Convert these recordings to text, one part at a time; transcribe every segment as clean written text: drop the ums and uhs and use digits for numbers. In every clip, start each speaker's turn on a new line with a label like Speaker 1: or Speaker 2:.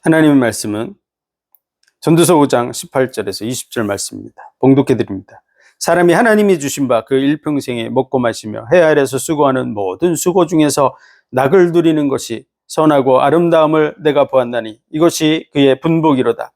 Speaker 1: 하나님의 말씀은 전도서 5장 18절에서 20절 말씀입니다. 봉독해 드립니다. 사람이 하나님이 주신 바 그 일평생에 먹고 마시며 해 아래서 수고하는 모든 수고 중에서 낙을 누리는 것이 선하고 아름다움을 내가 보았나니 이것이 그의 분복이로다.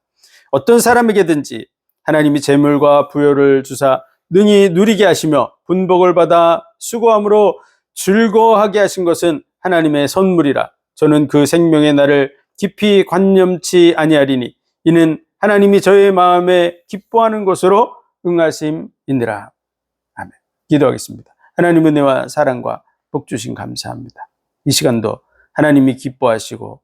Speaker 1: 어떤 사람에게든지 하나님이 재물과 부요를 주사 능히 누리게 하시며 분복을 받아 수고함으로 즐거워하게 하신 것은 하나님의 선물이라. 저는 그 생명의 날을 깊이 관념치 아니하리니 이는 하나님이 저의 마음에 기뻐하는 것으로 응하심이니라. 아멘. 기도하겠습니다. 하나님의 은혜와 사랑과 복 주신 감사합니다. 이 시간도 하나님이 기뻐하시고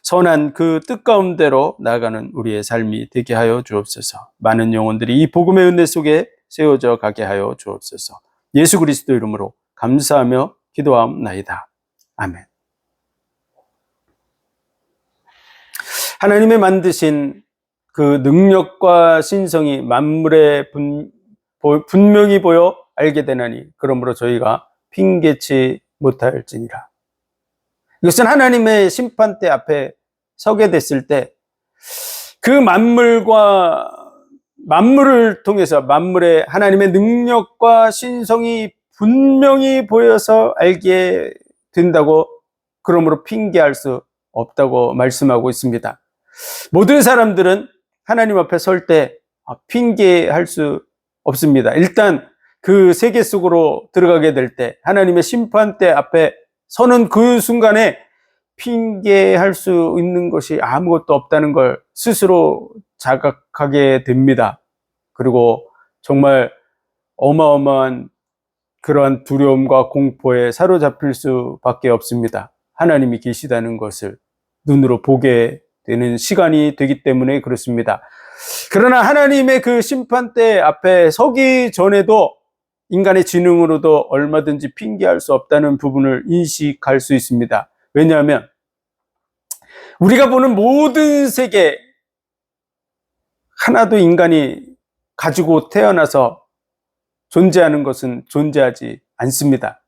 Speaker 1: 선한 그 뜻 가운데로 나아가는 우리의 삶이 되게 하여 주옵소서. 많은 영혼들이 이 복음의 은혜 속에 세워져 가게 하여 주옵소서. 예수 그리스도 이름으로 감사하며 기도하옵나이다. 아멘. 하나님의 만드신 그 능력과 신성이 만물에 분명히 보여 알게 되나니 그러므로 저희가 핑계치 못할지니라. 이것은 하나님의 심판대 앞에 서게 됐을 때 그 만물을 통해서 만물의 하나님의 능력과 신성이 분명히 보여서 알게 된다고, 그러므로 핑계할 수 없다고 말씀하고 있습니다. 모든 사람들은 하나님 앞에 설 때 핑계할 수 없습니다. 일단 그 세계 속으로 들어가게 될 때, 하나님의 심판대 앞에 서는 그 순간에 핑계할 수 있는 것이 아무것도 없다는 걸 스스로 자각하게 됩니다. 그리고 정말 어마어마한 그러한 두려움과 공포에 사로잡힐 수밖에 없습니다. 하나님이 계시다는 것을 눈으로 보게 되는 시간이 되기 때문에 그렇습니다. 그러나 하나님의 그 심판대 앞에 서기 전에도 인간의 지능으로도 얼마든지 핑계할 수 없다는 부분을 인식할 수 있습니다. 왜냐하면 우리가 보는 모든 세계 하나도 인간이 가지고 태어나서 존재하는 것은 존재하지 않습니다.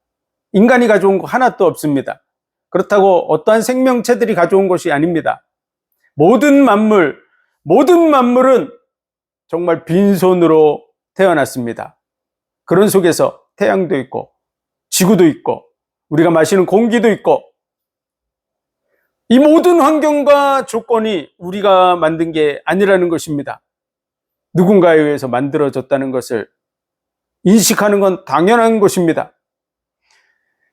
Speaker 1: 인간이 가져온 거 하나도 없습니다. 그렇다고 어떠한 생명체들이 가져온 것이 아닙니다. 모든 만물은 정말 빈손으로 태어났습니다. 그런 속에서 태양도 있고 지구도 있고 우리가 마시는 공기도 있고, 이 모든 환경과 조건이 우리가 만든 게 아니라는 것입니다. 누군가에 의해서 만들어졌다는 것을 인식하는 건 당연한 것입니다.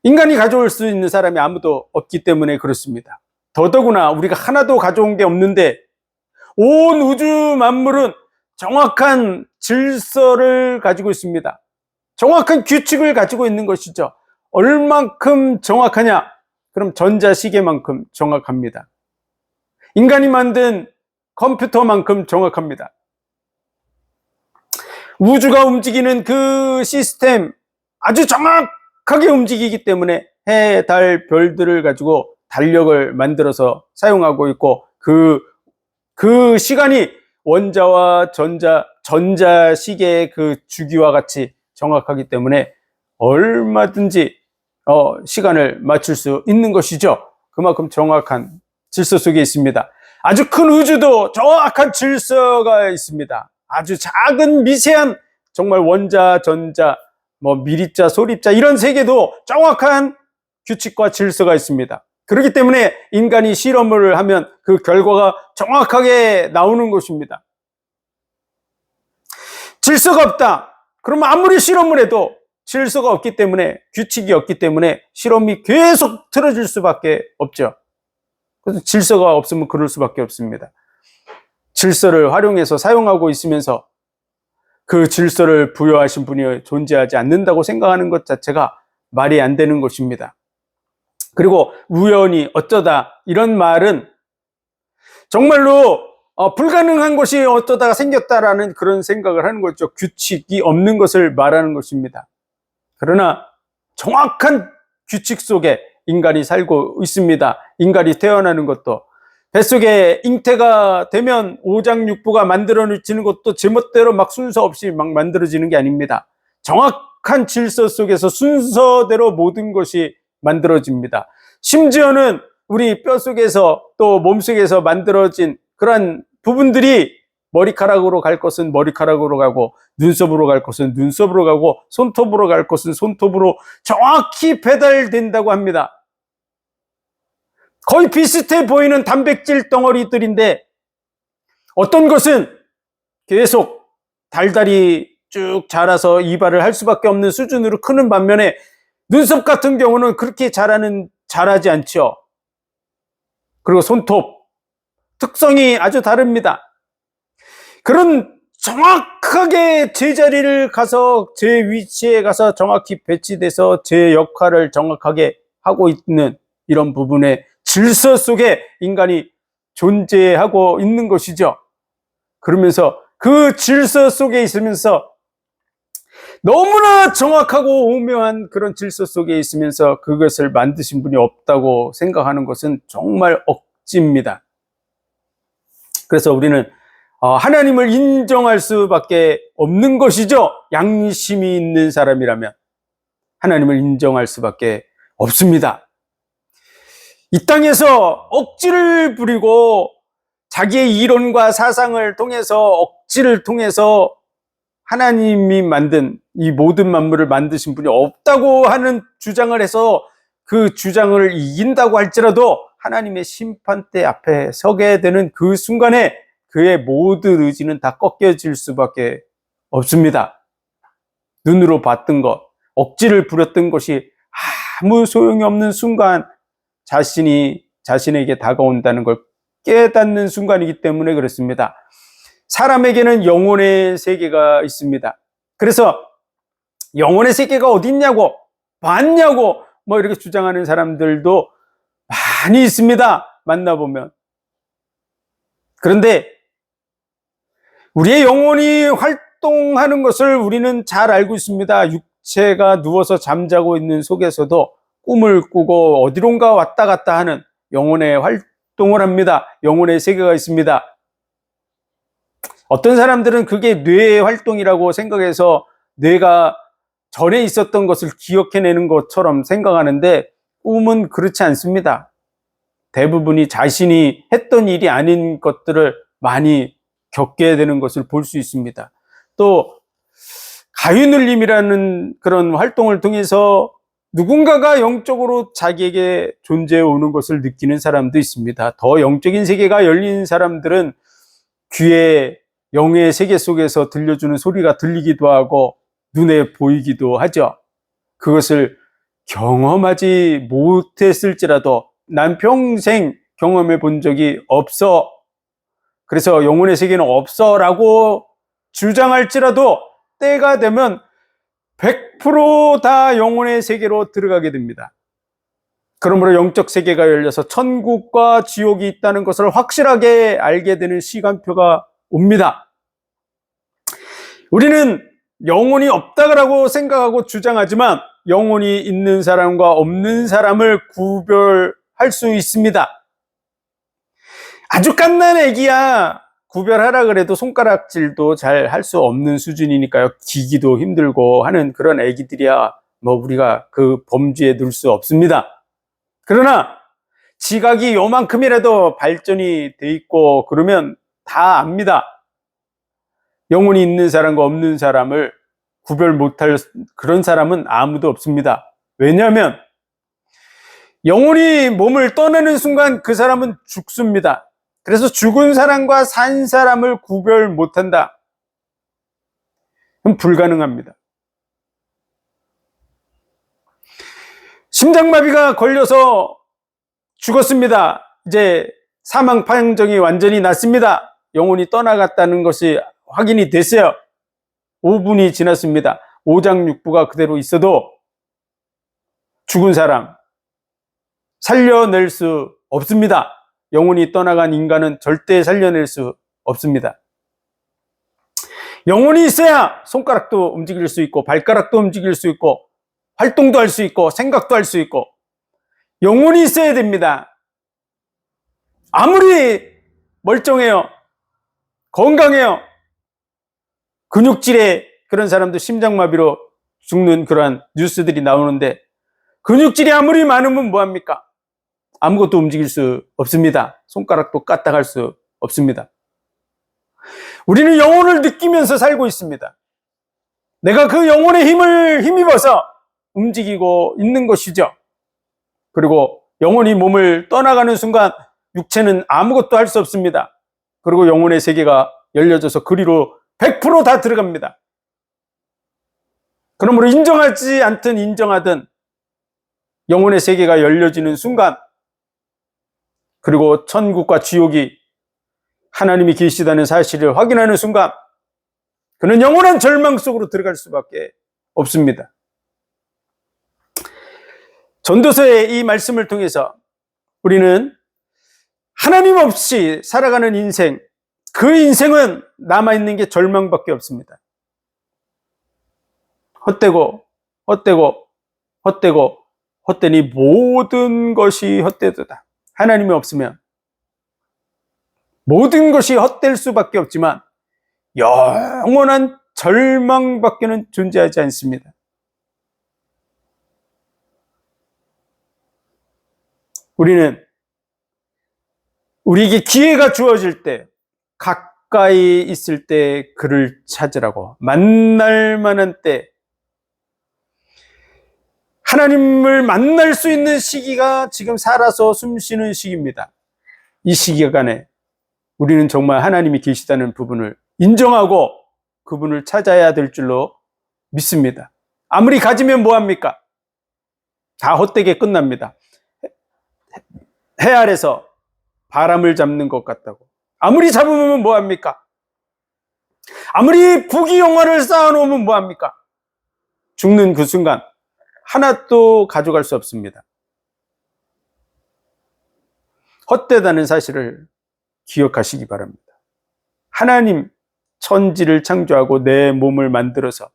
Speaker 1: 인간이 가져올 수 있는 사람이 아무도 없기 때문에 그렇습니다. 더더구나 우리가 하나도 가져온 게 없는데 온 우주 만물은 정확한 질서를 가지고 있습니다. 정확한 규칙을 가지고 있는 것이죠. 얼만큼 정확하냐? 그럼 전자시계만큼 정확합니다. 인간이 만든 컴퓨터만큼 정확합니다. 우주가 움직이는 그 시스템 아주 정확하게 움직이기 때문에 해, 달, 별들을 가지고 달력을 만들어서 사용하고 있고, 그 시간이 원자와 전자시계의 그 주기와 같이 정확하기 때문에 얼마든지 시간을 맞출 수 있는 것이죠. 그만큼 정확한 질서 속에 있습니다. 아주 큰 우주도 정확한 질서가 있습니다. 아주 작은 미세한 정말 원자, 전자, 미립자, 소립자 이런 세계도 정확한 규칙과 질서가 있습니다. 그렇기 때문에 인간이 실험을 하면 그 결과가 정확하게 나오는 것입니다. 질서가 없다. 그러면 아무리 실험을 해도 질서가 없기 때문에, 규칙이 없기 때문에 실험이 계속 틀어질 수밖에 없죠. 그래서 질서가 없으면 그럴 수밖에 없습니다. 질서를 활용해서 사용하고 있으면서 그 질서를 부여하신 분이 존재하지 않는다고 생각하는 것 자체가 말이 안 되는 것입니다. 그리고 우연히 어쩌다 이런 말은 정말로 불가능한 것이 어쩌다가 생겼다라는 그런 생각을 하는 거죠. 규칙이 없는 것을 말하는 것입니다. 그러나 정확한 규칙 속에 인간이 살고 있습니다. 인간이 태어나는 것도, 뱃속에 잉태가 되면 오장육부가 만들어지는 것도 제멋대로 막 순서 없이 막 만들어지는 게 아닙니다. 정확한 질서 속에서 순서대로 모든 것이 만들어집니다. 심지어는 우리 뼛속에서 또 몸속에서 만들어진 그런 부분들이 머리카락으로 갈 것은 머리카락으로 가고, 눈썹으로 갈 것은 눈썹으로 가고, 손톱으로 갈 것은 손톱으로 정확히 배달된다고 합니다. 거의 비슷해 보이는 단백질 덩어리들인데, 어떤 것은 계속 달달이 쭉 자라서 이발을 할 수밖에 없는 수준으로 크는 반면에, 눈썹 같은 경우는 그렇게 자라지 않죠. 그리고 손톱 특성이 아주 다릅니다. 그런 정확하게 제자리를 가서 제 위치에 가서 정확히 배치돼서 제 역할을 정확하게 하고 있는 이런 부분의 질서 속에 인간이 존재하고 있는 것이죠. 그러면서 그 질서 속에 있으면서, 너무나 정확하고 오묘한 그런 질서 속에 있으면서 그것을 만드신 분이 없다고 생각하는 것은 정말 억지입니다. 그래서 우리는 하나님을 인정할 수밖에 없는 것이죠. 양심이 있는 사람이라면 하나님을 인정할 수밖에 없습니다. 이 땅에서 억지를 부리고 자기의 이론과 사상을 통해서, 억지를 통해서 하나님이 만든 이 모든 만물을 만드신 분이 없다고 하는 주장을 해서 그 주장을 이긴다고 할지라도 하나님의 심판대 앞에 서게 되는 그 순간에 그의 모든 의지는 다 꺾여질 수밖에 없습니다. 눈으로 봤던 것, 억지를 부렸던 것이 아무 소용이 없는 순간 자신에게 다가온다는 걸 깨닫는 순간이기 때문에 그렇습니다. 사람에게는 영혼의 세계가 있습니다. 그래서 영혼의 세계가 어디 있냐고, 봤냐고 이렇게 주장하는 사람들도 많이 있습니다. 만나보면. 그런데 우리의 영혼이 활동하는 것을 우리는 잘 알고 있습니다. 육체가 누워서 잠자고 있는 속에서도 꿈을 꾸고 어디론가 왔다 갔다 하는 영혼의 활동을 합니다. 영혼의 세계가 있습니다. 어떤 사람들은 그게 뇌의 활동이라고 생각해서 뇌가 전에 있었던 것을 기억해내는 것처럼 생각하는데, 꿈은 그렇지 않습니다. 대부분이 자신이 했던 일이 아닌 것들을 많이 겪게 되는 것을 볼 수 있습니다. 또 가위눌림이라는 그런 활동을 통해서 누군가가 영적으로 자기에게 존재해 오는 것을 느끼는 사람도 있습니다. 더 영적인 세계가 열린 사람들은 귀에 영의 세계 속에서 들려주는 소리가 들리기도 하고 눈에 보이기도 하죠. 그것을 경험하지 못했을지라도 난 평생 경험해 본 적이 없어, 그래서 영혼의 세계는 없어 라고 주장할지라도 때가 되면 100% 다 영혼의 세계로 들어가게 됩니다. 그러므로 영적 세계가 열려서 천국과 지옥이 있다는 것을 확실하게 알게 되는 시간표가 옵니다. 우리는 영혼이 없다고 생각하고 주장하지만 영혼이 있는 사람과 없는 사람을 구별할 수 있습니다. 아주 갓난 애기야 구별하라 그래도 손가락질도 잘 할 수 없는 수준이니까요. 기기도 힘들고 하는 그런 애기들이야 우리가 그 범주에 넣을 수 없습니다. 그러나 지각이 요만큼이라도 발전이 돼 있고 그러면 다 압니다. 영혼이 있는 사람과 없는 사람을 구별 못할 그런 사람은 아무도 없습니다. 왜냐하면 영혼이 몸을 떠나는 순간 그 사람은 죽습니다. 그래서 죽은 사람과 산 사람을 구별 못한다. 그럼 불가능합니다. 심장마비가 걸려서 죽었습니다. 이제 사망 판정이 완전히 났습니다. 영혼이 떠나갔다는 것이 확인이 됐어요. 5분이 지났습니다. 오장육부가 그대로 있어도 죽은 사람 살려낼 수 없습니다. 영혼이 떠나간 인간은 절대 살려낼 수 없습니다. 영혼이 있어야 손가락도 움직일 수 있고 발가락도 움직일 수 있고 활동도 할 수 있고 생각도 할 수 있고 영혼이 있어야 됩니다. 아무리 멀쩡해요, 건강해요, 근육질에 그런 사람도 심장마비로 죽는 그러한 뉴스들이 나오는데 근육질이 아무리 많으면 뭐합니까? 아무것도 움직일 수 없습니다. 손가락도 까딱할 수 없습니다. 우리는 영혼을 느끼면서 살고 있습니다. 내가 그 영혼의 힘을 힘입어서 움직이고 있는 것이죠. 그리고 영혼이 몸을 떠나가는 순간 육체는 아무것도 할 수 없습니다. 그리고 영혼의 세계가 열려져서 그리로 100% 다 들어갑니다. 그러므로 인정하지 않든 인정하든 영혼의 세계가 열려지는 순간, 그리고 천국과 지옥이 하나님이 계시다는 사실을 확인하는 순간, 그는 영원한 절망 속으로 들어갈 수밖에 없습니다. 전도서의 이 말씀을 통해서 우리는 하나님 없이 살아가는 인생, 그 인생은 남아있는 게 절망밖에 없습니다. 헛되니 모든 것이 헛되도다. 하나님이 없으면 모든 것이 헛될 수밖에 없지만 영원한 절망밖에는 존재하지 않습니다. 우리는 우리에게 기회가 주어질 때, 가까이 있을 때 그를 찾으라고, 만날 만한 때, 하나님을 만날 수 있는 시기가 지금 살아서 숨쉬는 시기입니다. 이 시기간에 우리는 정말 하나님이 계시다는 부분을 인정하고 그분을 찾아야 될 줄로 믿습니다. 아무리 가지면 뭐합니까? 다 헛되게 끝납니다. 해 아래서 바람을 잡는 것 같다고. 아무리 잡으면 뭐합니까? 아무리 부귀영화를 쌓아놓으면 뭐합니까? 죽는 그 순간 하나도 가져갈 수 없습니다. 헛되다는 사실을 기억하시기 바랍니다. 하나님, 천지를 창조하고 내 몸을 만들어서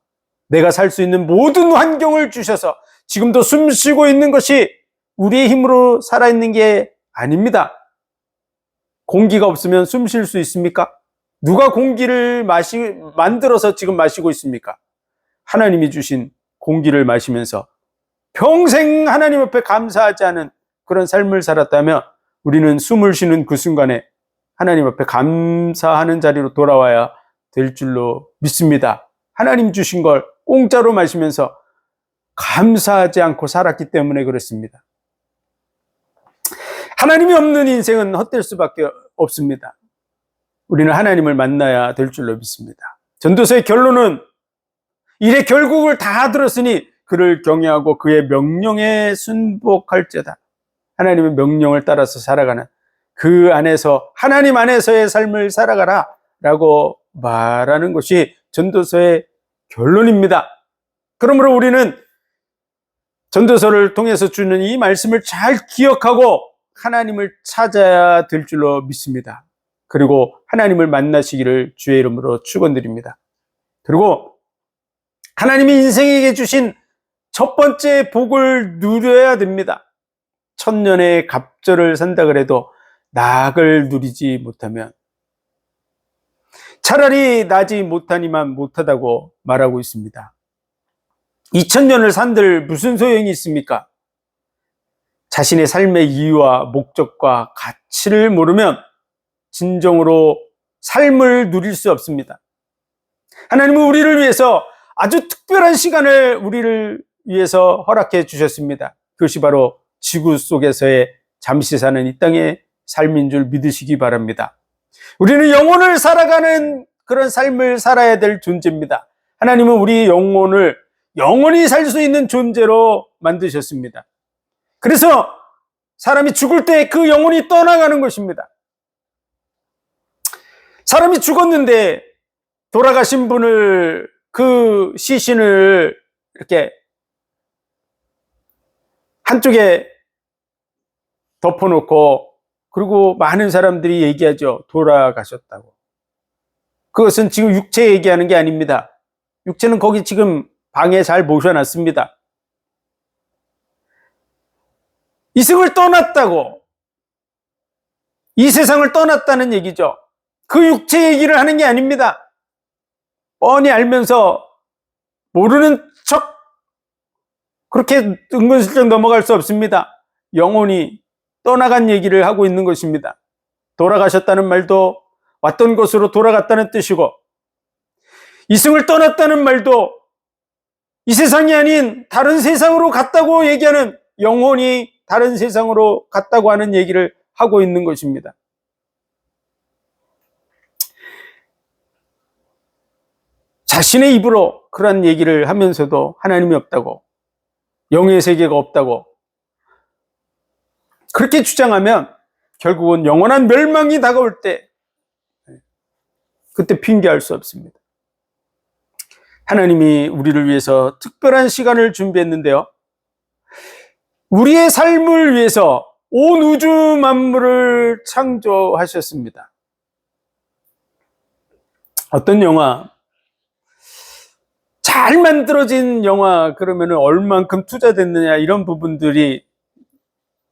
Speaker 1: 내가 살 수 있는 모든 환경을 주셔서 지금도 숨 쉬고 있는 것이 우리의 힘으로 살아있는 게 아닙니다. 공기가 없으면 숨 쉴 수 있습니까? 누가 공기를 만들어서 지금 마시고 있습니까? 하나님이 주신 공기를 마시면서 평생 하나님 앞에 감사하지 않은 그런 삶을 살았다면 우리는 숨을 쉬는 그 순간에 하나님 앞에 감사하는 자리로 돌아와야 될 줄로 믿습니다. 하나님 주신 걸 공짜로 마시면서 감사하지 않고 살았기 때문에 그렇습니다. 하나님이 없는 인생은 헛될 수밖에 없습니다. 우리는 하나님을 만나야 될 줄로 믿습니다. 전도서의 결론은 일의 결국을 다 들었으니 그를 경외하고 그의 명령에 순복할지어다. 하나님의 명령을 따라서 살아가는 그 안에서, 하나님 안에서의 삶을 살아가라 라고 말하는 것이 전도서의 결론입니다. 그러므로 우리는 전도서를 통해서 주는 이 말씀을 잘 기억하고 하나님을 찾아야 될 줄로 믿습니다. 그리고 하나님을 만나시기를 주의 이름으로 축원드립니다. 그리고 하나님이 인생에게 주신 첫 번째 복을 누려야 됩니다. 천년의 갑절을 산다 그래도 낙을 누리지 못하면 차라리 나지 못하니만 못하다고 말하고 있습니다. 2000년을 산들 무슨 소용이 있습니까? 자신의 삶의 이유와 목적과 가치를 모르면 진정으로 삶을 누릴 수 없습니다. 하나님은 우리를 위해서 아주 특별한 시간을 우리를 위해서 허락해 주셨습니다. 그것이 바로 지구 속에서의 잠시 사는 이 땅의 삶인 줄 믿으시기 바랍니다. 우리는 영혼을 살아가는 그런 삶을 살아야 될 존재입니다. 하나님은 우리 영혼을 영원히 살 수 있는 존재로 만드셨습니다. 그래서 사람이 죽을 때 그 영혼이 떠나가는 것입니다. 사람이 죽었는데 돌아가신 분을, 그 시신을 이렇게 한쪽에 덮어놓고, 그리고 많은 사람들이 얘기하죠. 돌아가셨다고. 그것은 지금 육체 얘기하는 게 아닙니다. 육체는 거기 지금 방에 잘 모셔놨습니다. 이승을 떠났다고, 이 세상을 떠났다는 얘기죠. 그 육체 얘기를 하는 게 아닙니다. 뻔히 알면서 모르는 척 그렇게 은근슬쩍 넘어갈 수 없습니다. 영혼이 떠나간 얘기를 하고 있는 것입니다. 돌아가셨다는 말도 왔던 곳으로 돌아갔다는 뜻이고, 이승을 떠났다는 말도 이 세상이 아닌 다른 세상으로 갔다고 얘기하는, 영혼이 다른 세상으로 갔다고 하는 얘기를 하고 있는 것입니다. 자신의 입으로 그런 얘기를 하면서도 하나님이 없다고, 영의 세계가 없다고 그렇게 주장하면 결국은 영원한 멸망이 다가올 때 그때 핑계할 수 없습니다. 하나님이 우리를 위해서 특별한 시간을 준비했는데요, 우리의 삶을 위해서 온 우주 만물을 창조하셨습니다. 어떤 영화, 잘 만들어진 영화 그러면 얼만큼 투자됐느냐, 이런 부분들이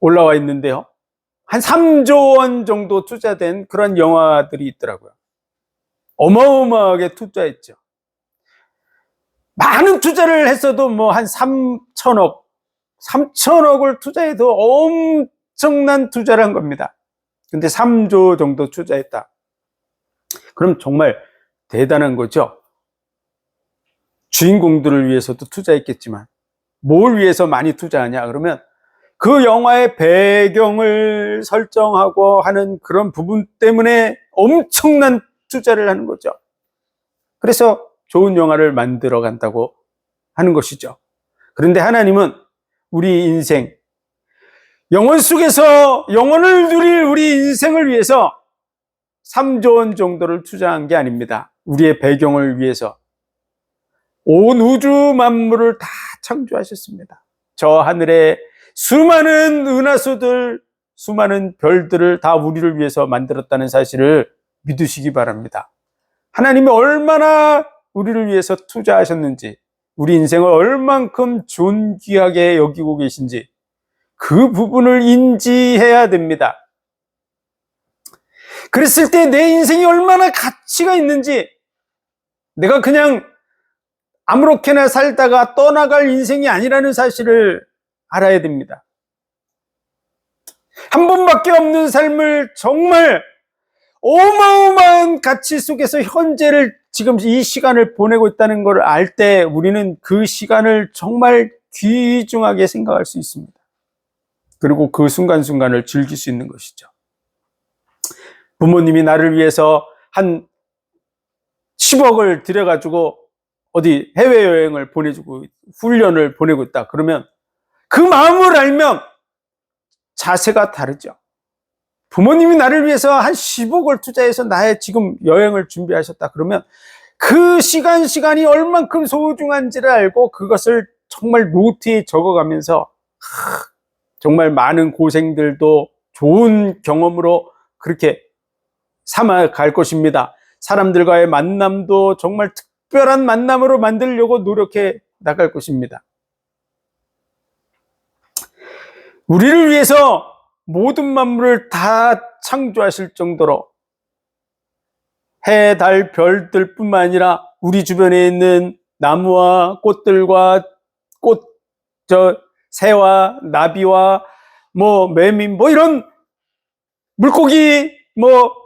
Speaker 1: 올라와 있는데요, 한 3조 원 정도 투자된 그런 영화들이 있더라고요. 어마어마하게 투자했죠. 많은 투자를 했어도 뭐 한 3천억을 투자해도 엄청난 투자를 한 겁니다. 근데 3조 정도 투자했다. 그럼 정말 대단한 거죠. 주인공들을 위해서도 투자했겠지만 뭘 위해서 많이 투자하냐 그러면 그 영화의 배경을 설정하고 하는 그런 부분 때문에 엄청난 투자를 하는 거죠. 그래서 좋은 영화를 만들어 간다고 하는 것이죠. 그런데 하나님은 우리 인생, 영원 속에서 영원을 누릴 우리 인생을 위해서 3조 원 정도를 투자한 게 아닙니다. 우리의 배경을 위해서 온 우주 만물을 다 창조하셨습니다. 저 하늘에 수많은 은하수들, 수많은 별들을 다 우리를 위해서 만들었다는 사실을 믿으시기 바랍니다. 하나님이 얼마나 우리를 위해서 투자하셨는지, 우리 인생을 얼만큼 존귀하게 여기고 계신지 그 부분을 인지해야 됩니다. 그랬을 때 내 인생이 얼마나 가치가 있는지, 내가 그냥 아무렇게나 살다가 떠나갈 인생이 아니라는 사실을 알아야 됩니다. 한 번밖에 없는 삶을 정말 어마어마한 가치 속에서 현재를, 지금 이 시간을 보내고 있다는 걸 알 때 우리는 그 시간을 정말 귀중하게 생각할 수 있습니다. 그리고 그 순간순간을 즐길 수 있는 것이죠. 부모님이 나를 위해서 한 10억을 들여가지고 어디 해외여행을 보내주고 훈련을 보내고 있다 그러면 그 마음을 알면 자세가 다르죠. 부모님이 나를 위해서 한 10억을 투자해서 나의 지금 여행을 준비하셨다 그러면 그 시간이 얼만큼 소중한지를 알고 그것을 정말 노트에 적어가면서 정말 많은 고생들도 좋은 경험으로 그렇게 삼아갈 것입니다. 사람들과의 만남도 정말 특별한 만남으로 만들려고 노력해 나갈 것입니다. 우리를 위해서 모든 만물을 다 창조하실 정도로 해, 달, 별들 뿐만 아니라 우리 주변에 있는 나무와 꽃들과 새와 나비와 매미 이런 물고기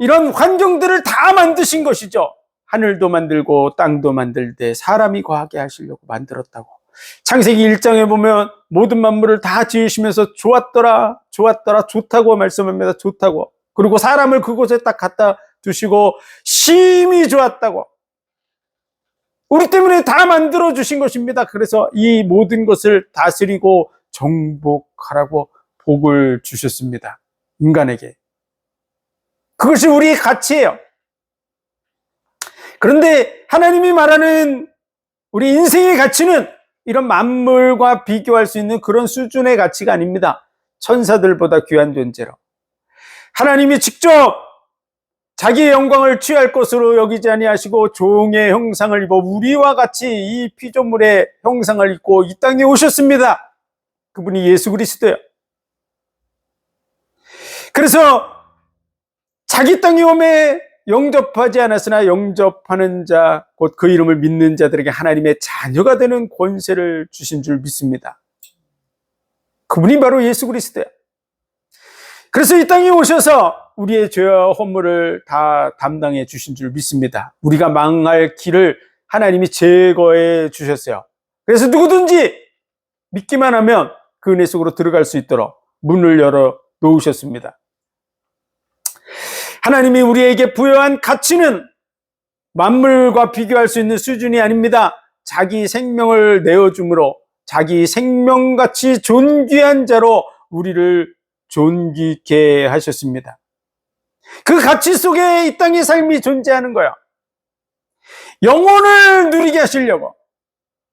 Speaker 1: 이런 환경들을 다 만드신 것이죠. 하늘도 만들고 땅도 만들 때 사람이 거하게 하시려고 만들었다고. 창세기 1장에 보면 모든 만물을 다 지으시면서 좋았더라, 좋다고 말씀합니다. 좋다고. 그리고 사람을 그곳에 딱 갖다 두시고 심히 좋았다고. 우리 때문에 다 만들어 주신 것입니다. 그래서 이 모든 것을 다스리고 정복하라고 복을 주셨습니다. 인간에게. 그것이 우리의 가치예요. 그런데 하나님이 말하는 우리 인생의 가치는 이런 만물과 비교할 수 있는 그런 수준의 가치가 아닙니다. 천사들보다 귀한 존재로. 하나님이 직접 자기의 영광을 취할 것으로 여기지 아니하시고 종의 형상을 입어 우리와 같이 이 피조물의 형상을 입고 이 땅에 오셨습니다. 그분이 예수 그리스도예요. 그래서 자기 땅에 오매 영접하지 않았으나 영접하는 자, 곧 그 이름을 믿는 자들에게 하나님의 자녀가 되는 권세를 주신 줄 믿습니다. 그분이 바로 예수 그리스도예요. 그래서 이 땅에 오셔서 우리의 죄와 허물을 다 담당해 주신 줄 믿습니다. 우리가 망할 길을 하나님이 제거해 주셨어요. 그래서 누구든지 믿기만 하면 그 은혜 속으로 들어갈 수 있도록 문을 열어 놓으셨습니다. 하나님이 우리에게 부여한 가치는 만물과 비교할 수 있는 수준이 아닙니다. 자기 생명을 내어줌으로 자기 생명같이 존귀한 자로 우리를 존귀케 하셨습니다. 그 가치 속에 이 땅의 삶이 존재하는 거예요. 영혼을 누리게 하시려고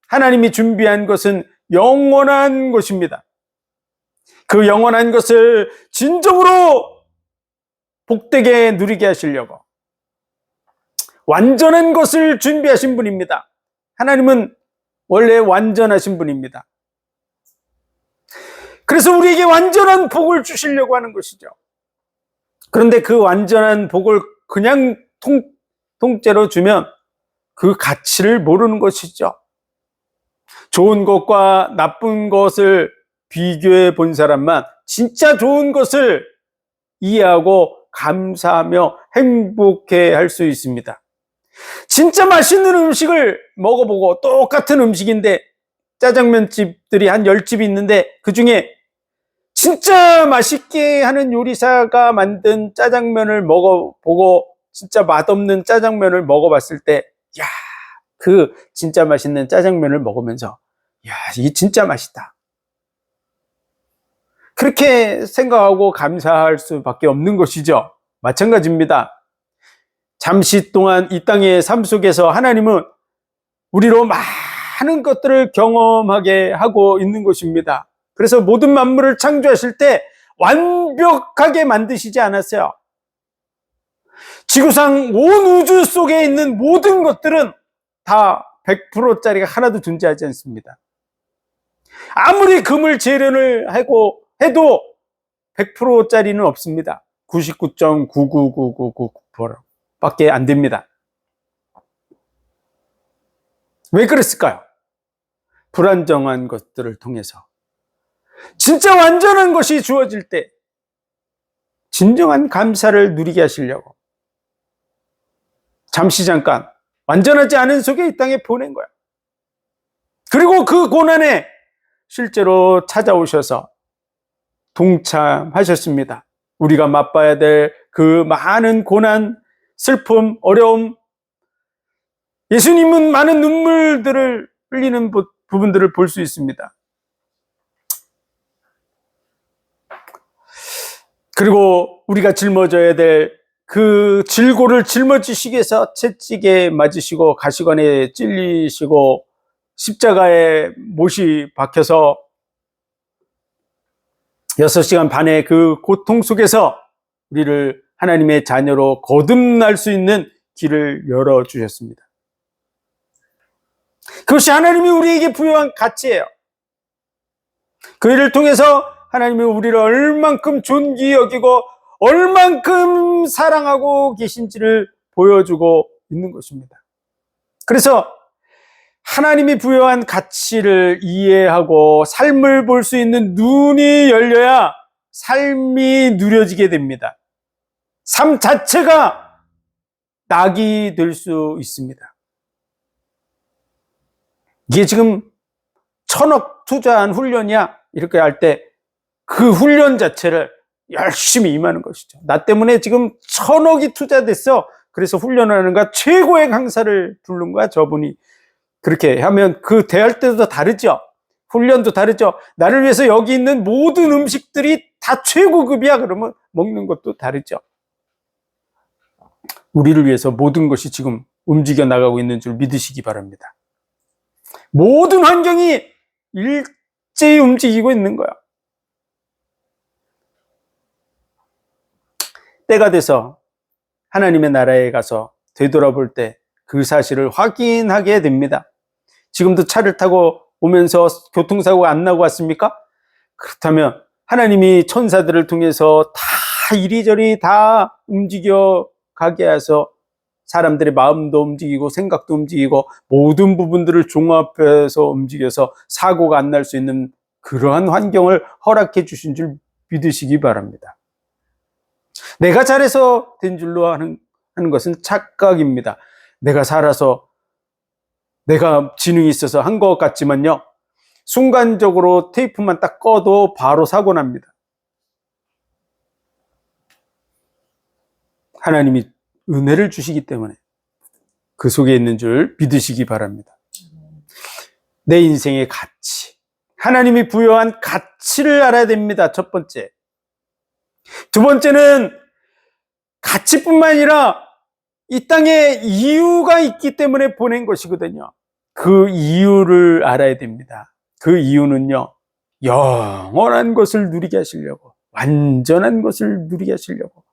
Speaker 1: 하나님이 준비한 것은 영원한 것입니다. 그 영원한 것을 진정으로 복되게 누리게 하시려고 완전한 것을 준비하신 분입니다. 하나님은 원래 완전하신 분입니다. 그래서 우리에게 완전한 복을 주시려고 하는 것이죠. 그런데 그 완전한 복을 그냥 통째로 주면 그 가치를 모르는 것이죠. 좋은 것과 나쁜 것을 비교해 본 사람만 진짜 좋은 것을 이해하고 감사하며 행복해 할 수 있습니다. 진짜 맛있는 음식을 먹어보고 똑같은 음식인데 짜장면 집들이 한 10집이 있는데 그 중에 진짜 맛있게 하는 요리사가 만든 짜장면을 먹어보고 진짜 맛없는 짜장면을 먹어봤을 때 야, 그 진짜 맛있는 짜장면을 먹으면서 야, 이게 진짜 맛있다. 그렇게 생각하고 감사할 수밖에 없는 것이죠. 마찬가지입니다. 잠시 동안 이 땅의 삶 속에서 하나님은 우리로 많은 것들을 경험하게 하고 있는 것입니다. 그래서 모든 만물을 창조하실 때 완벽하게 만드시지 않았어요. 지구상 온 우주 속에 있는 모든 것들은 다 100%짜리가 하나도 존재하지 않습니다. 아무리 금을 재련을 하고 해도 100%짜리는 없습니다. 99.99999% 밖에 안 됩니다. 왜 그랬을까요? 불안정한 것들을 통해서 진짜 완전한 것이 주어질 때 진정한 감사를 누리게 하시려고 잠깐 완전하지 않은 속에 이 땅에 보낸 거야. 그리고 그 고난에 실제로 찾아오셔서 동참하셨습니다. 우리가 맛봐야 될 그 많은 고난, 슬픔, 어려움, 예수님은 많은 눈물들을 흘리는 부분들을 볼 수 있습니다. 그리고 우리가 짊어져야 될 그 질고를 짊어지시기 위해서 채찍에 맞으시고 가시관에 찔리시고 십자가에 못이 박혀서 6시간 반의 그 고통 속에서 우리를 하나님의 자녀로 거듭날 수 있는 길을 열어주셨습니다. 그것이 하나님이 우리에게 부여한 가치예요. 그 일을 통해서 하나님이 우리를 얼만큼 존귀히 여기고 얼만큼 사랑하고 계신지를 보여주고 있는 것입니다. 그래서 하나님이 부여한 가치를 이해하고 삶을 볼 수 있는 눈이 열려야 삶이 누려지게 됩니다. 삶 자체가 낙이 될 수 있습니다. 이게 지금 1,000억 투자한 훈련이야 이렇게 할 때 그 훈련 자체를 열심히 임하는 것이죠. 나 때문에 지금 1,000억이 투자됐어. 그래서 훈련하는가 최고의 강사를 부른 거야 저분이. 그렇게 하면 그 대할 때도 다르죠. 훈련도 다르죠. 나를 위해서 여기 있는 모든 음식들이 다 최고급이야. 그러면 먹는 것도 다르죠. 우리를 위해서 모든 것이 지금 움직여 나가고 있는 줄 믿으시기 바랍니다. 모든 환경이 일제히 움직이고 있는 거야. 때가 돼서 하나님의 나라에 가서 되돌아볼 때 그 사실을 확인하게 됩니다. 지금도 차를 타고 오면서 교통사고가 안 나고 왔습니까? 그렇다면 하나님이 천사들을 통해서 다 이리저리 다 움직여 가게 해서 사람들의 마음도 움직이고 생각도 움직이고 모든 부분들을 종합해서 움직여서 사고가 안 날 수 있는 그러한 환경을 허락해 주신 줄 믿으시기 바랍니다. 내가 잘해서 된 줄로 하는 것은 착각입니다. 내가 살아서 내가 지능이 있어서 한 것 같지만요, 순간적으로 테이프만 딱 꺼도 바로 사고 납니다. 하나님이 은혜를 주시기 때문에 그 속에 있는 줄 믿으시기 바랍니다. 내 인생의 가치, 하나님이 부여한 가치를 알아야 됩니다. 첫 번째. 두 번째는 가치뿐만 아니라 이 땅에 이유가 있기 때문에 보낸 것이거든요. 그 이유를 알아야 됩니다. 그 이유는요, 영원한 것을 누리게 하시려고, 완전한 것을 누리게 하시려고.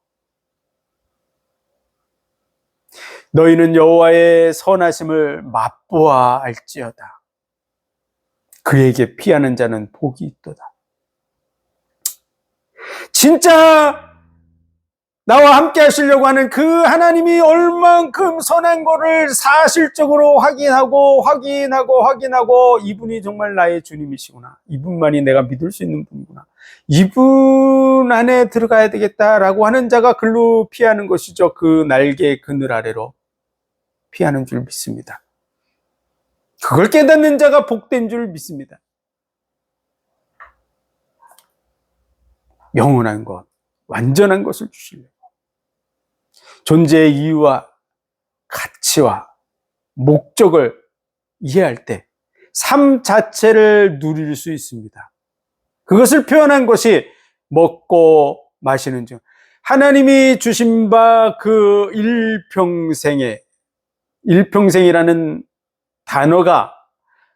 Speaker 1: 너희는 여호와의 선하심을 맛보아 알지어다. 그에게 피하는 자는 복이 있도다. 진짜 나와 함께 하시려고 하는 그 하나님이 얼만큼 선한 거를 사실적으로 확인하고 이분이 정말 나의 주님이시구나. 이분만이 내가 믿을 수 있는 분이구나. 이분 안에 들어가야 되겠다라고 하는 자가 글로 피하는 것이죠. 그 날개 그늘 아래로 피하는 줄 믿습니다. 그걸 깨닫는 자가 복된 줄 믿습니다. 영원한 것, 완전한 것을 주시려고. 존재의 이유와 가치와 목적을 이해할 때 삶 자체를 누릴 수 있습니다. 그것을 표현한 것이 먹고 마시는 중. 하나님이 주신 바 그 일평생이라는 단어가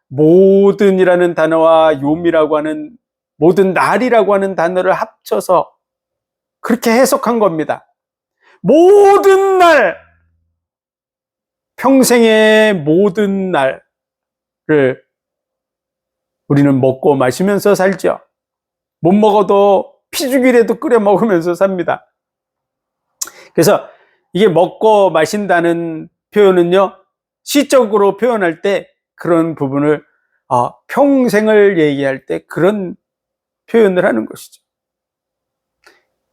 Speaker 1: 모든이라는 단어와 요미라고 하는 모든 날이라고 하는 단어를 합쳐서 그렇게 해석한 겁니다. 모든 날, 평생의 모든 날을 우리는 먹고 마시면서 살죠. 못 먹어도 피죽이라도 끓여 먹으면서 삽니다. 그래서 이게 먹고 마신다는 표현은요, 시적으로 표현할 때 그런 부분을 평생을 얘기할 때 그런 표현을 하는 것이죠.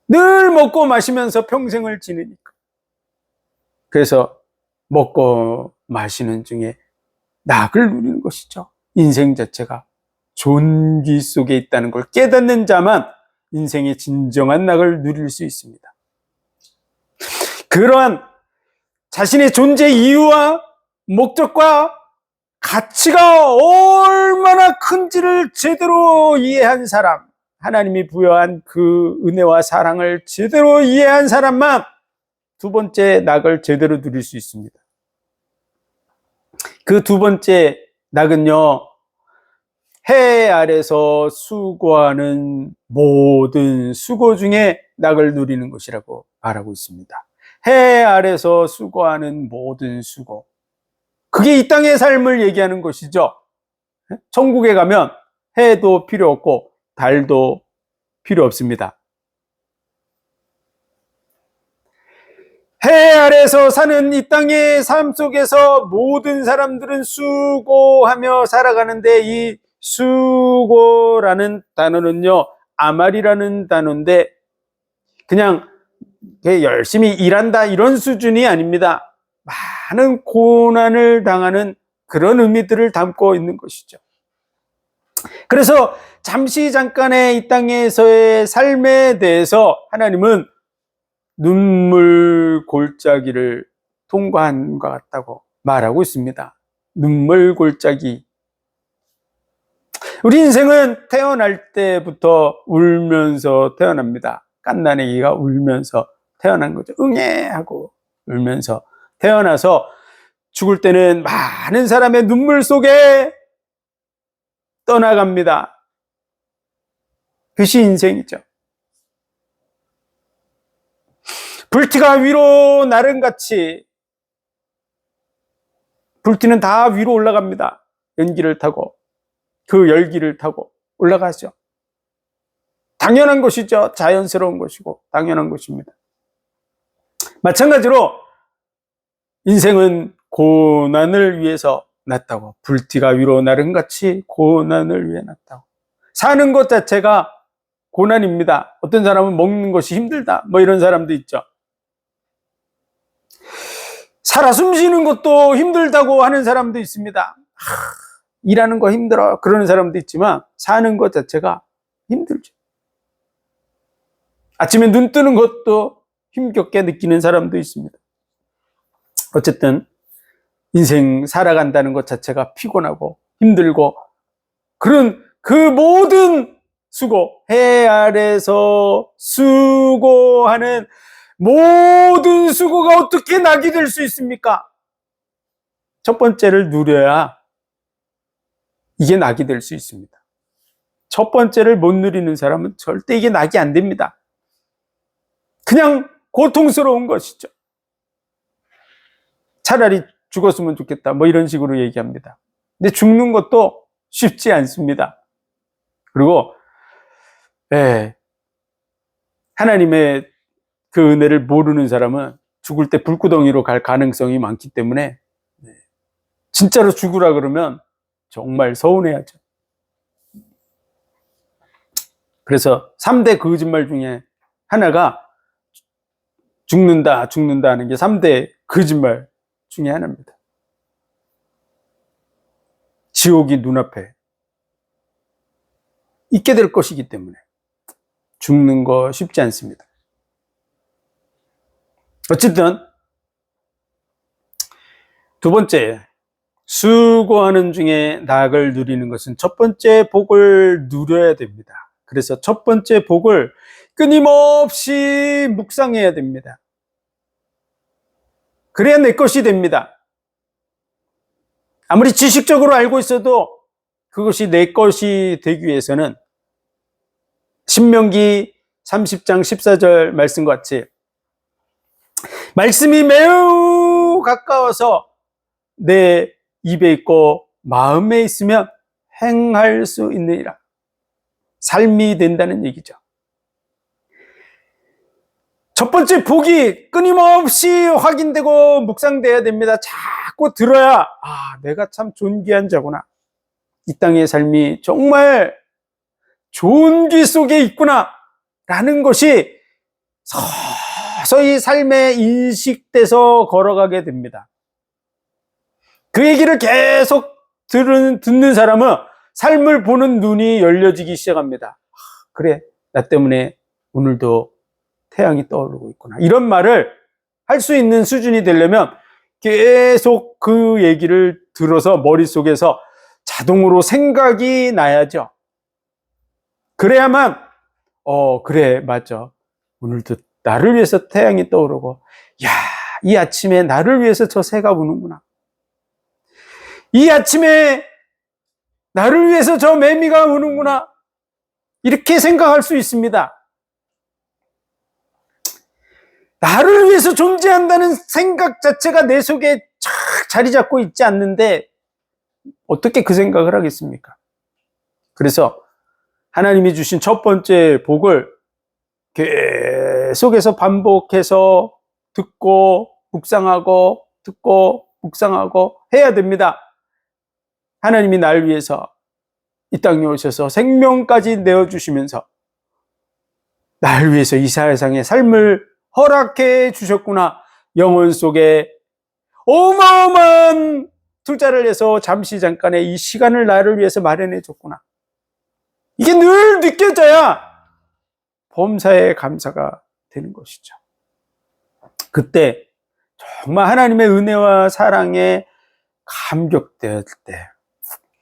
Speaker 1: 늘 먹고 마시면서 평생을 지내니까. 그래서 먹고 마시는 중에 낙을 누리는 것이죠. 인생 자체가 존귀 속에 있다는 걸 깨닫는 자만 인생의 진정한 낙을 누릴 수 있습니다. 그러한 자신의 존재 이유와 목적과 가치가 얼마나 큰지를 제대로 이해한 사람, 하나님이 부여한 그 은혜와 사랑을 제대로 이해한 사람만 두 번째 낙을 제대로 누릴 수 있습니다. 그 두 번째 낙은요, 해 아래서 수고하는 모든 수고 중에 낙을 누리는 것이라고 말하고 있습니다. 해 아래서 수고하는 모든 수고. 그게 이 땅의 삶을 얘기하는 것이죠. 천국에 가면 해도 필요 없고 달도 필요 없습니다. 해 아래서 사는 이 땅의 삶 속에서 모든 사람들은 수고하며 살아가는데, 이 수고라는 단어는요, 아말이라는 단어인데 그냥 열심히 일한다 이런 수준이 아닙니다. 많은 고난을 당하는 그런 의미들을 담고 있는 것이죠. 그래서 잠깐의 이 땅에서의 삶에 대해서 하나님은 눈물 골짜기를 통과한 것 같다고 말하고 있습니다. 눈물 골짜기. 우리 인생은 태어날 때부터 울면서 태어납니다. 갓난아기가 울면서 태어난 거죠. 응애하고 울면서 태어나서 죽을 때는 많은 사람의 눈물 속에 떠나갑니다. 그것이 인생이죠. 불티가 위로 나른같이 불티는 다 위로 올라갑니다. 연기를 타고 그 열기를 타고 올라가죠. 당연한 것이죠. 자연스러운 것이고 당연한 것입니다. 마찬가지로 인생은 고난을 위해서 났다고, 불티가 위로 나른같이 고난을 위해 났다고. 사는 것 자체가 고난입니다. 어떤 사람은 먹는 것이 힘들다. 뭐 이런 사람도 있죠. 살아 숨쉬는 것도 힘들다고 하는 사람도 있습니다. 일하는 거 힘들어. 그러는 사람도 있지만 사는 것 자체가 힘들죠. 아침에 눈 뜨는 것도 힘겹게 느끼는 사람도 있습니다. 어쨌든 인생 살아간다는 것 자체가 피곤하고 힘들고 그런 그 모든 수고, 해 아래서 수고하는 모든 수고가 어떻게 낙이 될 수 있습니까? 첫 번째를 누려야 이게 낙이 될 수 있습니다. 첫 번째를 못 누리는 사람은 절대 이게 낙이 안 됩니다. 그냥 고통스러운 것이죠. 차라리 죽었으면 좋겠다. 뭐 이런 식으로 얘기합니다. 근데 죽는 것도 쉽지 않습니다. 그리고 하나님의 그 은혜를 모르는 사람은 죽을 때 불구덩이로 갈 가능성이 많기 때문에 진짜로 죽으라 그러면 정말 서운해하죠. 그래서 3대 거짓말 중에 하나가 죽는다 하는 게 3대 거짓말 중에 하나입니다. 지옥이 눈앞에 있게 될 것이기 때문에 죽는 거 쉽지 않습니다. 어쨌든 두 번째, 수고하는 중에 낙을 누리는 것은 첫 번째 복을 누려야 됩니다. 그래서 첫 번째 복을 끊임없이 묵상해야 됩니다. 그래야 내 것이 됩니다. 아무리 지식적으로 알고 있어도 그것이 내 것이 되기 위해서는 신명기 30장 14절 말씀과 같이 말씀이 매우 가까워서 내 입에 있고 마음에 있으면 행할 수 있느니라. 삶이 된다는 얘기죠. 첫 번째 복이 끊임없이 확인되고 묵상돼야 됩니다. 자꾸 들어야 내가 참 존귀한 자구나. 이 땅의 삶이 정말 좋은 길 속에 있구나 라는 것이 서서히 삶에 인식돼서 걸어가게 됩니다. 그 얘기를 계속 듣는 사람은 삶을 보는 눈이 열려지기 시작합니다. 그래, 나 때문에 오늘도 태양이 떠오르고 있구나. 이런 말을 할 수 있는 수준이 되려면 계속 그 얘기를 들어서 머릿속에서 자동으로 생각이 나야죠. 그래야만 그래, 맞죠. 오늘도 나를 위해서 태양이 떠오르고 이 아침에 나를 위해서 저 새가 우는구나. 이 아침에 나를 위해서 저 매미가 우는구나. 이렇게 생각할 수 있습니다. 나를 위해서 존재한다는 생각 자체가 내 속에 착 자리 잡고 있지 않는데 어떻게 그 생각을 하겠습니까? 그래서 하나님이 주신 첫 번째 복을 계속해서 반복해서 듣고 묵상하고 듣고 묵상하고 해야 됩니다. 하나님이 날 위해서 이 땅에 오셔서 생명까지 내어주시면서 날 위해서 이 세상의 삶을 허락해 주셨구나. 영혼 속에 어마어마한 투자를 해서 잠깐의 이 시간을 나를 위해서 마련해 줬구나. 이게 늘 느껴져야 범사에 감사가 되는 것이죠. 그때 정말 하나님의 은혜와 사랑에 감격될 때,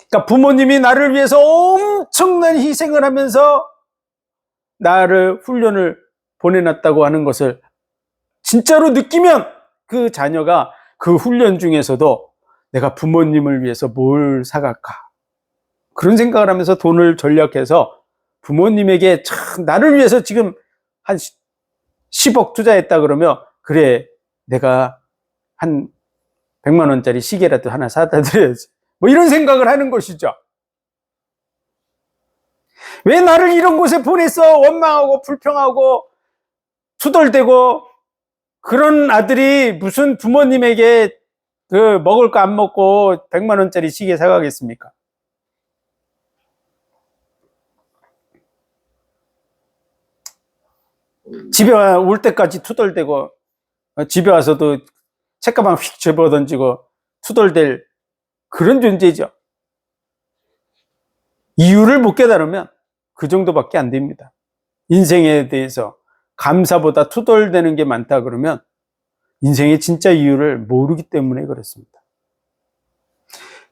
Speaker 1: 그러니까 부모님이 나를 위해서 엄청난 희생을 하면서 나를 훈련을 보내놨다고 하는 것을 진짜로 느끼면 그 자녀가 그 훈련 중에서도 내가 부모님을 위해서 뭘 사갈까? 그런 생각을 하면서 돈을 전략해서 부모님에게 참 나를 위해서 지금 한 10억 투자했다 그러면 그래, 내가 한 100만 원짜리 시계라도 하나 사다 드려야지. 뭐 이런 생각을 하는 것이죠. 왜 나를 이런 곳에 보냈어? 원망하고 불평하고 투덜대고 그런 아들이 무슨 부모님에게 그 먹을 거 안 먹고 100만 원짜리 시계 사가겠습니까? 집에 올 때까지 투덜대고, 집에 와서도 책가방 휙 집어던지고 투덜댈 그런 존재죠. 이유를 못 깨달으면 그 정도밖에 안 됩니다. 인생에 대해서 감사보다 투덜대는 게 많다 그러면 인생의 진짜 이유를 모르기 때문에 그렇습니다.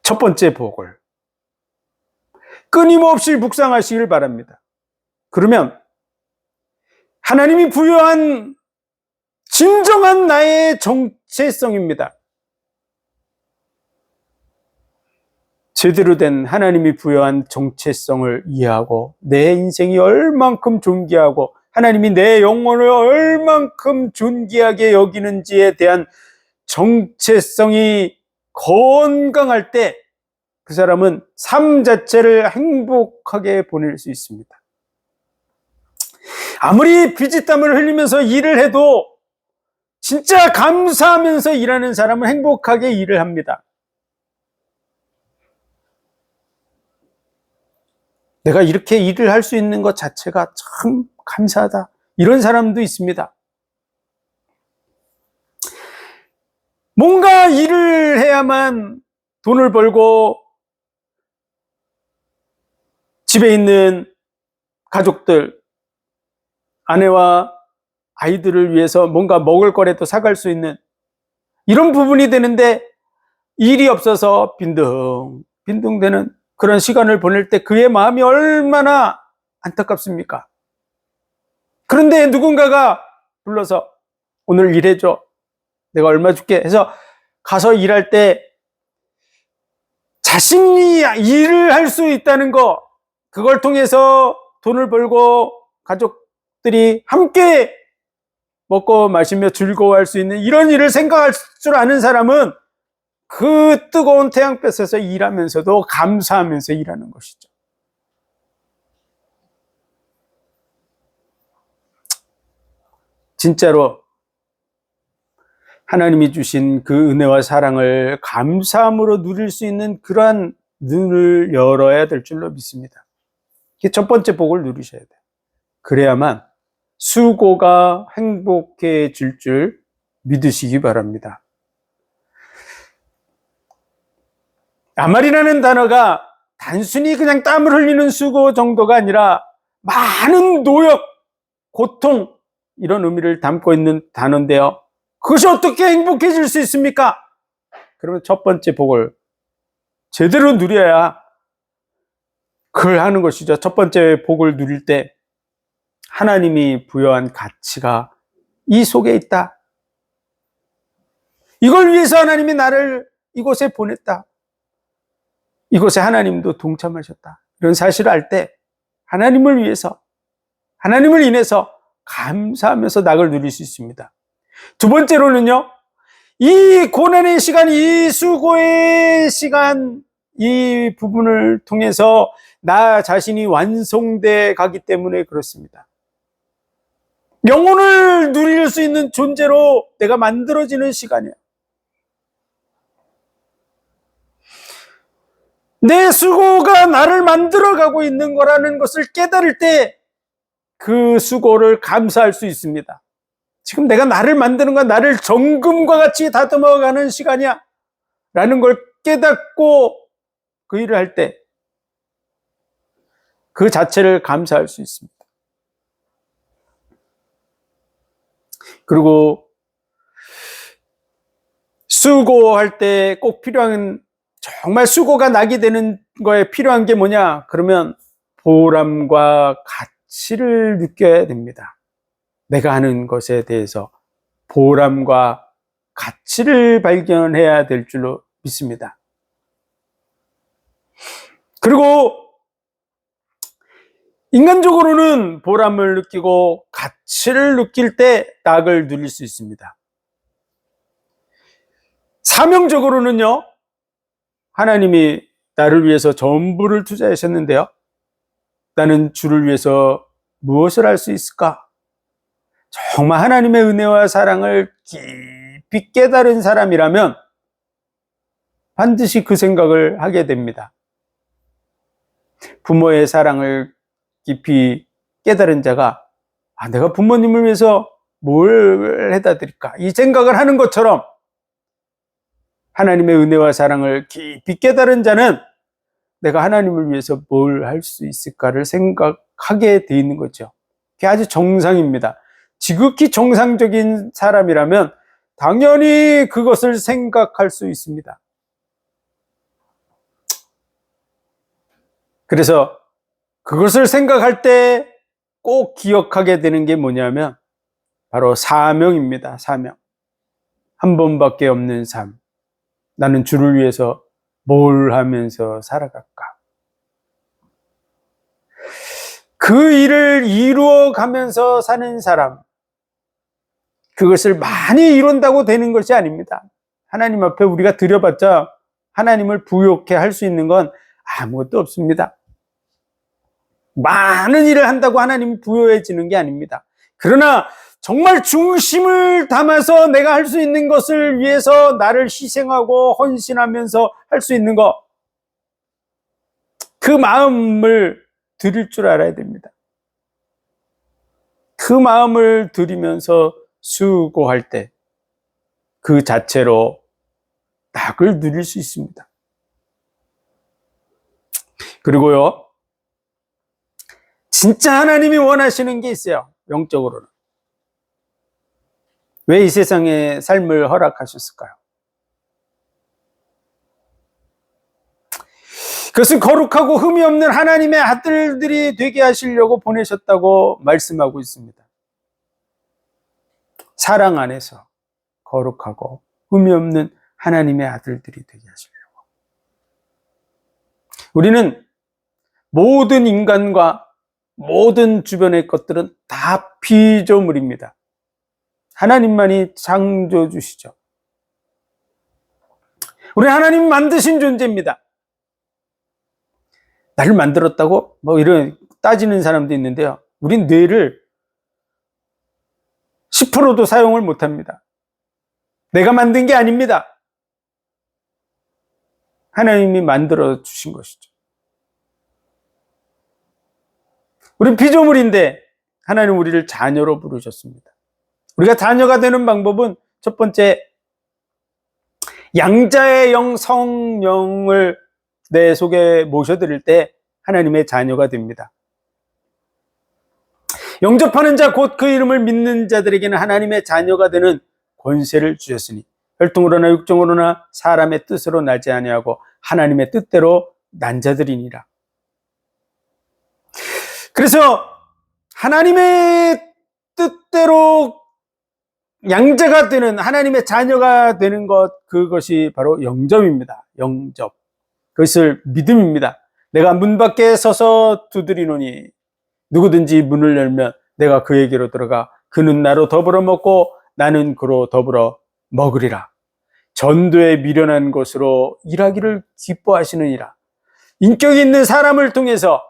Speaker 1: 첫 번째 보궐, 끊임없이 묵상하시길 바랍니다. 그러면 하나님이 부여한 진정한 나의 정체성입니다. 제대로 된 하나님이 부여한 정체성을 이해하고 내 인생이 얼만큼 존귀하고 하나님이 내 영혼을 얼만큼 존귀하게 여기는지에 대한 정체성이 건강할 때 그 사람은 삶 자체를 행복하게 보낼 수 있습니다. 아무리 피지땀을 흘리면서 일을 해도 진짜 감사하면서 일하는 사람은 행복하게 일을 합니다. 내가 이렇게 일을 할 수 있는 것 자체가 참 감사하다. 이런 사람도 있습니다. 뭔가 일을 해야만 돈을 벌고 집에 있는 가족들, 아내와 아이들을 위해서 뭔가 먹을 거라도 사갈 수 있는 이런 부분이 되는데 일이 없어서 빈둥대는 그런 시간을 보낼 때 그의 마음이 얼마나 안타깝습니까? 그런데 누군가가 불러서 오늘 일해줘. 내가 얼마 줄게 해서 가서 일할 때 자신이 일을 할 수 있다는 거, 그걸 통해서 돈을 벌고 가족들이 함께 먹고 마시며 즐거워할 수 있는 이런 일을 생각할 줄 아는 사람은 그 뜨거운 태양볕에서 일하면서도 감사하면서 일하는 것이죠. 진짜로 하나님이 주신 그 은혜와 사랑을 감사함으로 누릴 수 있는 그러한 눈을 열어야 될 줄로 믿습니다. 첫 번째 복을 누리셔야 돼요. 그래야만 수고가 행복해질 줄 믿으시기 바랍니다. 아말이라는 단어가 단순히 그냥 땀을 흘리는 수고 정도가 아니라 많은 노력, 고통 이런 의미를 담고 있는 단어인데요. 그것이 어떻게 행복해질 수 있습니까? 그러면 첫 번째 복을 제대로 누려야 그걸 하는 것이죠. 첫 번째 복을 누릴 때 하나님이 부여한 가치가 이 속에 있다. 이걸 위해서 하나님이 나를 이곳에 보냈다. 이곳에 하나님도 동참하셨다. 이런 사실을 알 때 하나님을 위해서, 하나님을 인해서 감사하면서 낙을 누릴 수 있습니다. 두 번째로는요, 이 고난의 시간, 이 수고의 시간, 이 부분을 통해서 나 자신이 완성돼 가기 때문에 그렇습니다. 영혼을 누릴 수 있는 존재로 내가 만들어지는 시간이야. 내 수고가 나를 만들어가고 있는 거라는 것을 깨달을 때 그 수고를 감사할 수 있습니다. 지금 내가 나를 만드는 건 나를 정금과 같이 다듬어가는 시간이야 라는 걸 깨닫고 그 일을 할 때 그 자체를 감사할 수 있습니다. 그리고 수고할 때 꼭 필요한, 정말 수고가 나게 되는 거에 필요한 게 뭐냐? 그러면 보람과 가치를 느껴야 됩니다. 내가 하는 것에 대해서 보람과 가치를 발견해야 될 줄로 믿습니다. 그리고 인간적으로는 보람을 느끼고 가치를 느낄 때 낙을 누릴 수 있습니다. 사명적으로는요, 하나님이 나를 위해서 전부를 투자하셨는데요, 나는 주를 위해서 무엇을 할 수 있을까? 정말 하나님의 은혜와 사랑을 깊이 깨달은 사람이라면 반드시 그 생각을 하게 됩니다. 부모의 사랑을 깊이 깨달은 자가 내가 부모님을 위해서 뭘 해다 드릴까? 이 생각을 하는 것처럼 하나님의 은혜와 사랑을 깊이 깨달은 자는 내가 하나님을 위해서 뭘 할 수 있을까를 생각하게 돼 있는 거죠. 그게 아주 정상입니다. 지극히 정상적인 사람이라면 당연히 그것을 생각할 수 있습니다. 그래서 그것을 생각할 때 꼭 기억하게 되는 게 뭐냐면 바로 사명입니다. 사명. 한 번밖에 없는 삶. 나는 주를 위해서 뭘 하면서 살아갈까? 그 일을 이루어 가면서 사는 사람. 그것을 많이 이룬다고 되는 것이 아닙니다. 하나님 앞에 우리가 드려봤자 하나님을 부욕해 할 수 있는 건 아무것도 없습니다. 많은 일을 한다고 하나님이 부여해지는 게 아닙니다. 그러나 정말 중심을 담아서 내가 할 수 있는 것을 위해서 나를 희생하고 헌신하면서 할 수 있는 것, 그 마음을 드릴 줄 알아야 됩니다. 그 마음을 드리면서 수고할 때 그 자체로 낙을 누릴 수 있습니다. 그리고요, 진짜 하나님이 원하시는 게 있어요. 영적으로는. 왜 이 세상에 삶을 허락하셨을까요? 그것은 거룩하고 흠이 없는 하나님의 아들들이 되게 하시려고 보내셨다고 말씀하고 있습니다. 사랑 안에서 거룩하고 흠이 없는 하나님의 아들들이 되게 하시려고. 우리는 모든 인간과 모든 주변의 것들은 다 피조물입니다. 하나님만이 창조주시죠. 우리 하나님 만드신 존재입니다. 나를 만들었다고? 이런 따지는 사람도 있는데요. 우린 뇌를 10%도 사용을 못합니다. 내가 만든 게 아닙니다. 하나님이 만들어 주신 것이죠. 우린 피조물인데 하나님 우리를 자녀로 부르셨습니다. 우리가 자녀가 되는 방법은 첫 번째, 양자의 영 성령을 내 속에 모셔드릴 때 하나님의 자녀가 됩니다. 영접하는 자 곧 그 이름을 믿는 자들에게는 하나님의 자녀가 되는 권세를 주셨으니 혈통으로나 육정으로나 사람의 뜻으로 나지 아니하고 하나님의 뜻대로 난 자들이니라. 그래서 하나님의 뜻대로 양자가 되는, 하나님의 자녀가 되는 것, 그것이 바로 영접입니다. 영접. 그것을 믿음입니다. 내가 문 밖에 서서 두드리노니 누구든지 문을 열면 내가 그에게로 들어가 그는 나로 더불어 먹고 나는 그로 더불어 먹으리라. 전도에 미련한 것으로 일하기를 기뻐하시느니라. 인격 있는 사람을 통해서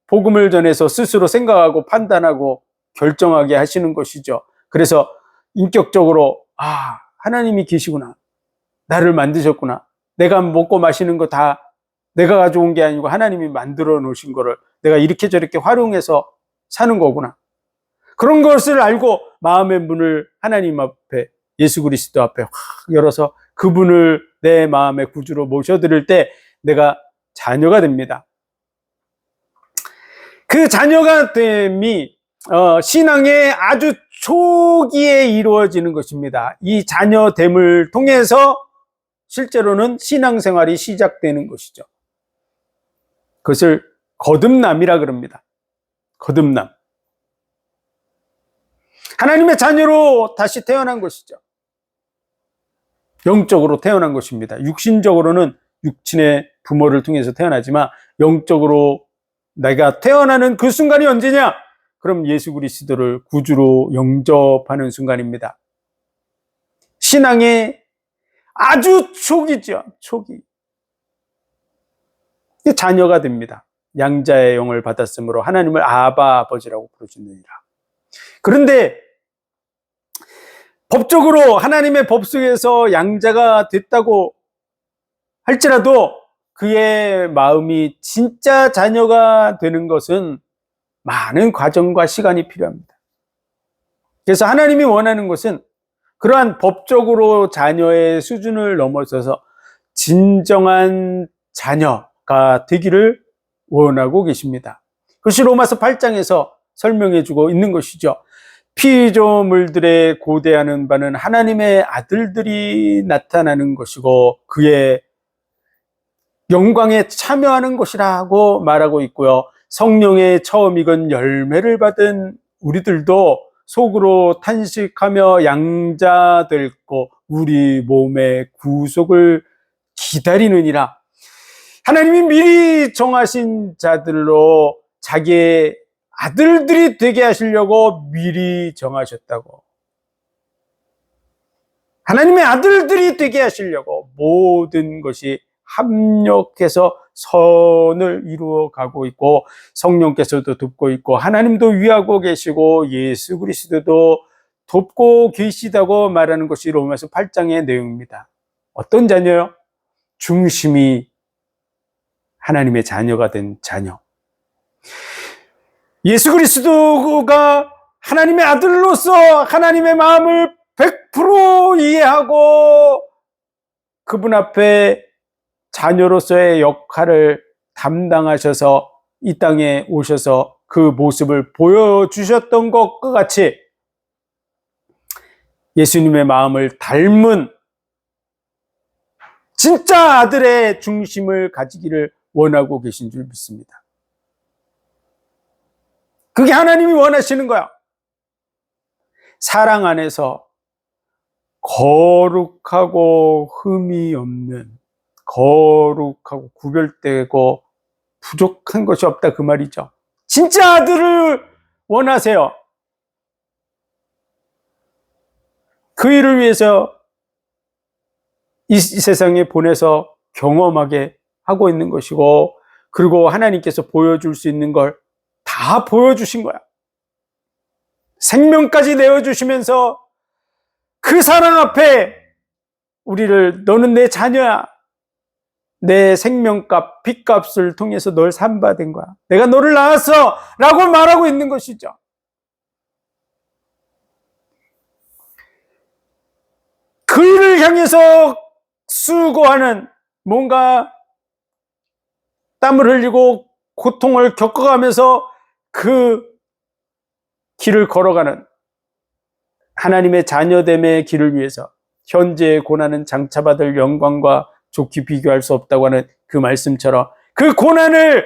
Speaker 1: 복음을 전해서 스스로 생각하고 판단하고 결정하게 하시는 것이죠. 그래서 인격적으로 하나님이 계시구나. 나를 만드셨구나. 내가 먹고 마시는 거 다 내가 가져온 게 아니고 하나님이 만들어 놓으신 거를 내가 이렇게 저렇게 활용해서 사는 거구나. 그런 것을 알고 마음의 문을 하나님 앞에, 예수 그리스도 앞에 확 열어서 그분을 내 마음의 구주로 모셔드릴 때 내가 자녀가 됩니다. 그 자녀가 됨이 신앙의 아주 초기에 이루어지는 것입니다. 이 자녀됨을 통해서 실제로는 신앙생활이 시작되는 것이죠. 그것을 거듭남이라 그럽니다. 거듭남. 하나님의 자녀로 다시 태어난 것이죠. 영적으로 태어난 것입니다. 육신적으로는 육친의 부모를 통해서 태어나지만 영적으로 내가 태어나는 그 순간이 언제냐? 그럼 예수 그리스도를 구주로 영접하는 순간입니다. 신앙의 아주 초기죠. 초기. 자녀가 됩니다. 양자의 영을 받았으므로 하나님을 아바 아버지라고 부르시느니라. 그런데 법적으로 하나님의 법 속에서 양자가 됐다고 할지라도 그의 마음이 진짜 자녀가 되는 것은 많은 과정과 시간이 필요합니다. 그래서 하나님이 원하는 것은 그러한 법적으로 자녀의 수준을 넘어서서 진정한 자녀가 되기를 원하고 계십니다. 그것이 로마서 8장에서 설명해 주고 있는 것이죠. 피조물들의 고대하는 바는 하나님의 아들들이 나타나는 것이고 그의 영광에 참여하는 것이라고 말하고 있고요. 성령의 처음 익은 열매를 받은 우리들도 속으로 탄식하며 양자되고 우리 몸의 구속을 기다리느니라. 하나님이 미리 정하신 자들로 자기의 아들들이 되게 하시려고 미리 정하셨다고. 하나님의 아들들이 되게 하시려고 모든 것이 합력해서 선을 이루어 가고 있고 성령께서도 돕고 있고 하나님도 위하고 계시고 예수 그리스도도 돕고 계시다고 말하는 것이 로마서 8장의 내용입니다. 어떤 자녀요? 중심이 하나님의 자녀가 된 자녀. 예수 그리스도가 하나님의 아들로서 하나님의 마음을 100% 이해하고 그분 앞에 자녀로서의 역할을 담당하셔서 이 땅에 오셔서 그 모습을 보여주셨던 것과 같이 예수님의 마음을 닮은 진짜 아들의 중심을 가지기를 원하고 계신 줄 믿습니다. 그게 하나님이 원하시는 거야. 사랑 안에서 거룩하고 흠이 없는, 거룩하고 구별되고 부족한 것이 없다 그 말이죠. 진짜 아들을 원하세요. 그 일을 위해서 이 세상에 보내서 경험하게 하고 있는 것이고 그리고 하나님께서 보여줄 수 있는 걸 다 보여주신 거야. 생명까지 내어주시면서 그 사랑 앞에 우리를 너는 내 자녀야. 내 생명값, 피값을 통해서 널 산받은 거야. 내가 너를 낳았어 라고 말하고 있는 것이죠. 그 일을 향해서 수고하는 뭔가 땀을 흘리고 고통을 겪어가면서 그 길을 걸어가는 하나님의 자녀됨의 길을 위해서 현재의 고난은 장차받을 영광과 좋게 비교할 수 없다고 하는 그 말씀처럼 그 고난을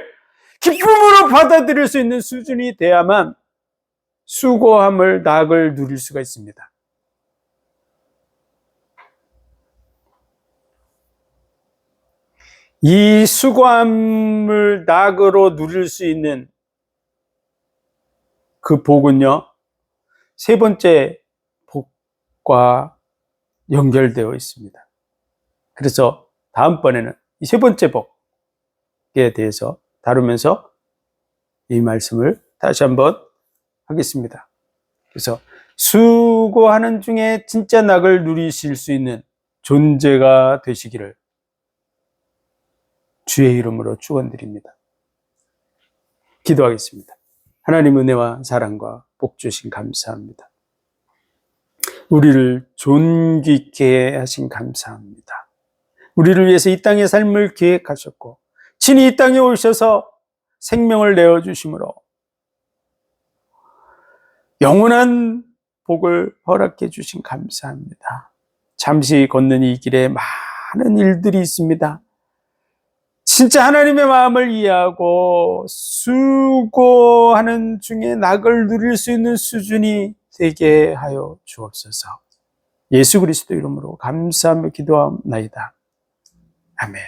Speaker 1: 기쁨으로 받아들일 수 있는 수준이 돼야만 수고함을 낙을 누릴 수가 있습니다. 이 수고함을 낙으로 누릴 수 있는 그 복은요, 세 번째 복과 연결되어 있습니다. 그래서 다음번에는 이 세 번째 복에 대해서 다루면서 이 말씀을 다시 한번 하겠습니다. 그래서 수고하는 중에 진짜 낙을 누리실 수 있는 존재가 되시기를 주의 이름으로 축원드립니다. 기도하겠습니다. 하나님 은혜와 사랑과 복 주신 감사합니다. 우리를 존귀케 하신 감사합니다. 우리를 위해서 이 땅의 삶을 계획하셨고 친히 이 땅에 오셔서 생명을 내어주심으로 영원한 복을 허락해 주신 감사합니다. 잠시 걷는 이 길에 많은 일들이 있습니다. 진짜 하나님의 마음을 이해하고 수고하는 중에 낙을 누릴 수 있는 수준이 되게 하여 주옵소서. 예수 그리스도 이름으로 감사하며 기도하옵나이다. 아멘.